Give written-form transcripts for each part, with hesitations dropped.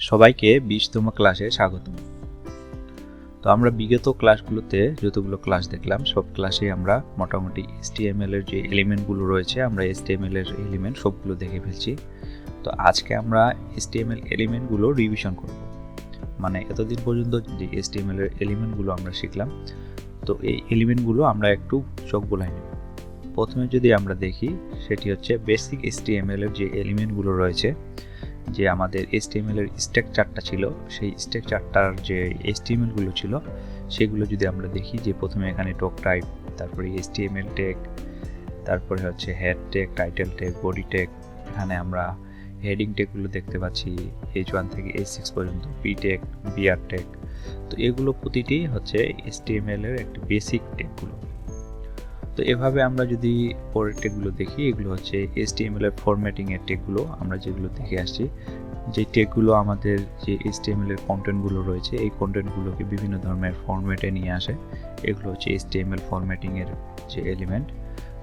সবাইকে 20তম ক্লাসে স্বাগতম। তো আমরা বিগত ক্লাসগুলোতে যতগুলো ক্লাস দেখলাম সব ক্লাসে আমরা মোটামুটি HTML এর যে এলিমেন্টগুলো রয়েছে আমরা HTML এর এলিমেন্ট সবগুলো দেখে ফেলছি। তো আজকে আমরা HTML এলিমেন্টগুলো রিভিশন করব। মানে এতদিন পর্যন্ত যে HTML এর এলিমেন্টগুলো আমরা শিখলাম, তো এই এলিমেন্টগুলো আমরা একটু চোখ বুলাই নেব। প্রথমে যদি আমরা দেখি সেটি হচ্ছে বেসিক HTML এর যে এলিমেন্টগুলো রয়েছে, যে আমাদের HTML এর স্ট্রাকচারটা ছিল, সেই স্ট্রাকচারটার যে HTML গুলো ছিল সেগুলো যদি আমরা দেখি, যে প্রথমে এখানে টক টাইপ, তারপরে HTML ট্যাগ, তারপরে হচ্ছে head tag, title tag, body tag. এখানে আমরা হেডিং ট্যাগগুলো দেখতে পাচ্ছি H1 থেকে H6 পর্যন্ত, পি ট্যাগ, বিআর ট্যাগ। তো এগুলো প্রতিটি হচ্ছে HTML এর একটি বেসিক ট্যাগগুলো। তো এভাবে আমরা যদি পরের ট্যাগগুলো দেখি, এগুলো হচ্ছে HTML এর ফরম্যাটিং এর ট্যাগগুলো আমরা যেগুলো দেখে আসছি, যে ট্যাগগুলো আমাদের যে HTML এর কন্টেন্টগুলো রয়েছে এই কন্টেন্টগুলোকে বিভিন্ন ধরনের ফরম্যাটে নিয়ে আসে। এগুলো হচ্ছে HTML ফরম্যাটিং এর যে এলিমেন্ট।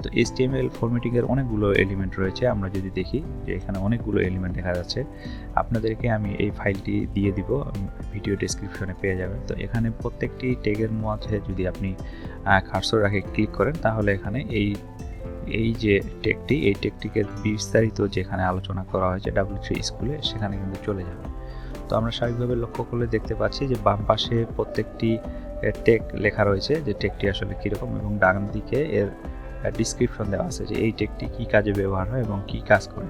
তো HTML ফরম্যাটিং এর অনেকগুলো এলিমেন্ট রয়েছে। আমরা যদি দেখি যে এখানে অনেকগুলো এলিমেন্ট দেখা যাচ্ছে, আপনাদেরকে আমি এই ফাইলটি দিয়ে দিব, ভিডিও ডেসক্রিপশনে পেয়ে যাবেন। তো এখানে প্রত্যেকটি ট্যাগের মধ্যে যদি আপনি কার্সর রাখে ক্লিক করেন, তাহলে এখানে এই যে ট্যাগটি, এই ট্যাগটিকে বিস্তারিত যেখানে আলোচনা করা হয়েছে W3 স্কুলে, সেখানে কিন্তু চলে যাবে। তো আমরা স্বাভাবিকভাবে লক্ষ্য করলে দেখতে পাচ্ছি যে বাম পাশে প্রত্যেকটি ট্যাগ লেখা রয়েছে, যে ট্যাগটি আসলে কীরকম, এবং ডান দিকে এর ডিসক্রিপশন দেওয়া আছে যে এই ট্যাগটি কী কাজে ব্যবহার হয় এবং কী কাজ করে।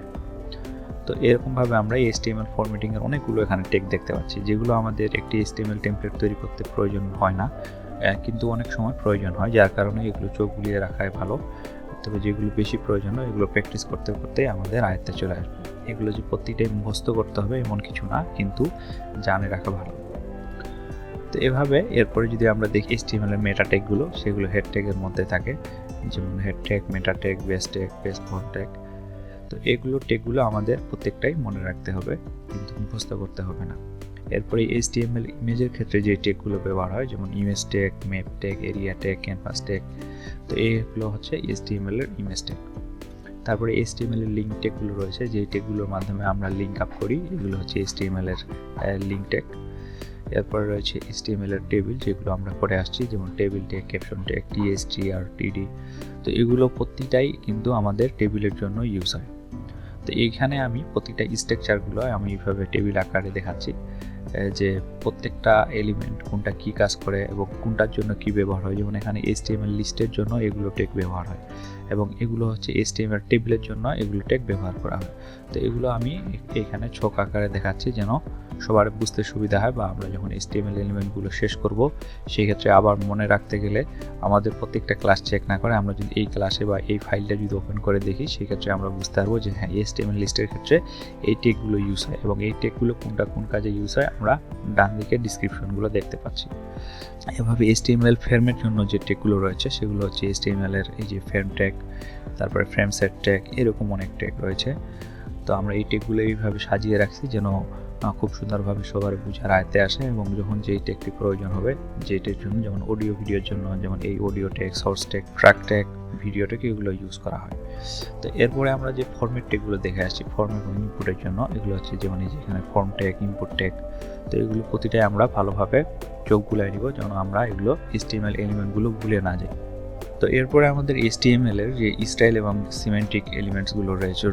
তো এরকমভাবে আমরা HTML ফরম্যাটিংয়ের অনেকগুলো এখানে ট্যাগ দেখতে পাচ্ছি, যেগুলো আমাদের একটি HTML টেমপ্লেট তৈরি করতে প্রয়োজন হয় না, কিন্তু অনেক সময় প্রয়োজন হয়, যার কারণে এগুলো চোখ বুলিয়ে রাখাই ভালো। তবে যেগুলো বেশি প্রয়োজন হয় এগুলো প্র্যাকটিস করতে করতে আমাদের আয়ত্তে চলে আসবে। এগুলো যে প্রতিটাই মুখস্থ করতে হবে এমন কিছু না, কিন্তু জানে রাখা ভালো। তো এভাবে এরপরে যদি আমরা দেখি HTML এর মেটা ট্যাগগুলো, সেগুলো হেড ট্যাগের মধ্যে থাকে, যেমন হেড ট্যাগ, মেটা tag, base tag, base font tag. তো এগুলো ট্যাগগুলো আমাদের প্রত্যেকটাই মনে রাখতে হবে, কিন্তু মুখস্থ করতে হবে না। এরপরে HTML ইমেজের ক্ষেত্রে যে ট্যাগগুলো ব্যবহার হয়, যেমন image tag, map tag, area tag, canvas tag. তো এইগুলো হচ্ছে HTML এর ইমেজ ট্যাগ। তারপরে HTML এর লিঙ্ক ট্যাগগুলো রয়েছে, যে ট্যাগগুলোর মাধ্যমে আমরা লিঙ্ক আপ করি, এগুলো হচ্ছে HTML এর লিঙ্ক ট্যাগ। এরপরে রয়েছে HTML এর টেবিল, যেগুলো আমরা করে আসছি, যেমন table tag, caption tag, TSTR, TD। তো এগুলো প্রতিটাই কিন্তু আমাদের টেবিলের জন্য ইউজ হয়। তো এইখানে আমি প্রতিটা স্ট্রাকচারগুলো আমি এইভাবে টেবিল আকারে দেখাচ্ছি, যে প্রত্যেকটা এলিমেন্ট কোনটা কি কাজ করে এবং কোনটার জন্য কি ব্যবহার হয়। যেমন এখানে HTML লিস্টের জন্য এগুলো ট্যাগ ব্যবহার হয়, এবং এগুলো হচ্ছে HTML টেবিলের জন্য এগুলো ট্যাগ ব্যবহার করা হয়। তো এগুলো আমি এখানে ছক আকারে দেখাচ্ছি, যেন সবার বুঝতে সুবিধা হয়, বা আমরা যখন HTML এলিমেন্টগুলো শেষ করব সেই ক্ষেত্রে আবার মনে রাখতে গেলে আমাদের প্রত্যেকটা ক্লাস চেক না করে আমরা যদি এই ক্লাসে বা এই ফাইলটা যদি ওপেন করে দেখি, সেই ক্ষেত্রে আমরা বুঝতে পারবো যে হ্যাঁ, HTML লিস্টের ক্ষেত্রে এই ট্যাগগুলো ইউজ হয়, এবং এই ট্যাগগুলো কোনটা কোন কাজে ইউজ হয় আমরা ডান দিকে ডিসক্রিপশনগুলো দেখতে পাচ্ছি। এভাবে HTML ফ্রেমের জন্য যে ট্যাগগুলো রয়েছে সেগুলো হচ্ছে HTML এর এই যে ফ্রেম ট্যাগ, তারপরে ফ্রেম সেট ট্যাগ, এরকম অনেক ট্যাগ রয়েছে। তো আমরা এই ট্যাগগুলো এইভাবে সাজিয়ে রাখছি যেন খুব সুন্দরভাবে সবার বুঝার আয়ত্তে আসে, এবং যখন যেই ট্যাগটি প্রয়োজন হবে, যেটার জন্য, যেমন অডিও ভিডিওর জন্য যেমন এই audio tag, source tag, track tag, video tag, এগুলো ইউজ করা হয়। তো এরপরে আমরা যে ফরম্যাট ট্যাগগুলো দেখে আসছি ফর্ম এবং ইনপুটের জন্য, এগুলো হচ্ছে যেমন এই যে এখানে ফর্ম ট্যাগ, ইনপুট ট্যাগ। তো এগুলো প্রতিটাই আমরা ভালোভাবে চোখ বুলাই নিব, যেন আমরা এগুলো HTML এলিমেন্টগুলো ভুলে না যাই। তো এরপরে আমাদের HTML এর যে স্টাইল এবং সিমেন্টিক এলিমেন্টসগুলো রয়েছে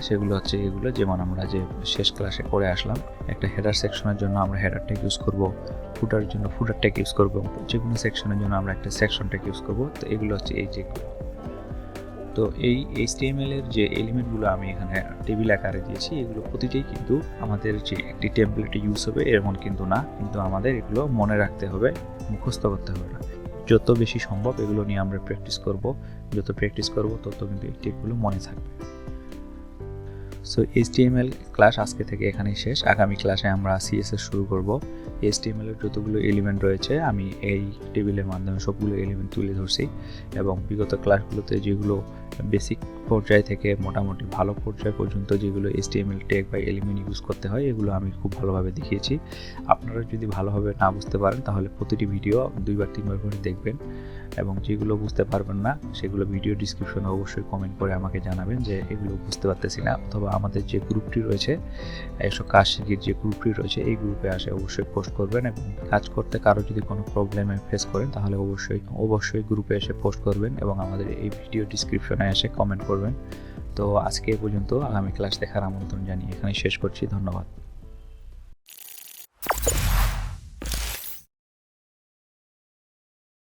সেগুলো হচ্ছে এগুলো, যেমন আমরা যে শেষ ক্লাসে করে আসলাম। একটা হেডার সেকশনের জন্য আমরা হেডার ট্যাগ ইউজ করব, ফুটারের জন্য ফুটার ট্যাগ ইউজ করব, যে কোনো সেকশনের জন্য আমরা একটা সেকশন ট্যাগ ইউজ করব। তো এগুলো হচ্ছে এই ট্যাগগুলো। তো এই HTML এর যে এলিমেন্টগুলো আমি এখানে টেবিল আকারে দিয়েছি, এগুলো প্রতিটাই কিন্তু আমাদের যে একটি টেমপ্লেটে ইউজ হবে এমন কিন্তু না, কিন্তু আমাদের এগুলো মনে রাখতে হবে, মুখস্থ করতে হবে না। যত বেশি সম্ভব এগুলো নিয়ে আমরা প্র্যাকটিস করব, যত প্র্যাকটিস করব তত কিন্তু এই টেকগুলো মনে থাকবে। সো HTML ক্লাস আজকে থেকে এখানেই শেষ। আগামী ক্লাসে আমরা CSS শুরু করব। HTML এর যতগুলো এলিমেন্ট রয়েছে আমি এই টেবিলের মাধ্যমে সবগুলো এলিমেন্ট তুলে ধরছি, এবং বিগত ক্লাসগুলোতে যেগুলো বেসিক পর্যায় থেকে মোটামুটি ভালো পর্যায় পর্যন্ত যেগুলো HTML ট্যাগ বা এলিমেন্ট ইউজ করতে হয় এগুলো আমি খুব ভালোভাবে দেখিয়েছি। আপনারা যদি ভালোভাবে না বুঝতে পারেন তাহলে প্রতিটি ভিডিও 2-3 করে দেখবেন, এবং যেগুলো বুঝতে পারবেন না সেগুলো ভিডিও ডিসক্রিপশনে অবশ্যই কমেন্ট করে আমাকে জানাবেন যে এগুলো বুঝতে পারতেছি না, অথবা আমাদের যে গ্রুপটি রয়েছে ASO কাজ শিখির যে গ্রুপটি রয়েছে এই গ্রুপে আসে অবশ্যই পোস্ট করবেন, এবং কাজ করতে কারো যদি কোনো প্রবলেমে ফেস করেন তাহলে অবশ্যই গ্রুপে এসে পোস্ট করবেন এবং আমাদের এই ভিডিও ডিসক্রিপশনে এসে কমেন্ট করবেন। তো আজকে এ পর্যন্ত, আগামী ক্লাস দেখার আমন্ত্রণ জানিয়ে এখানে শেষ করছি। ধন্যবাদ।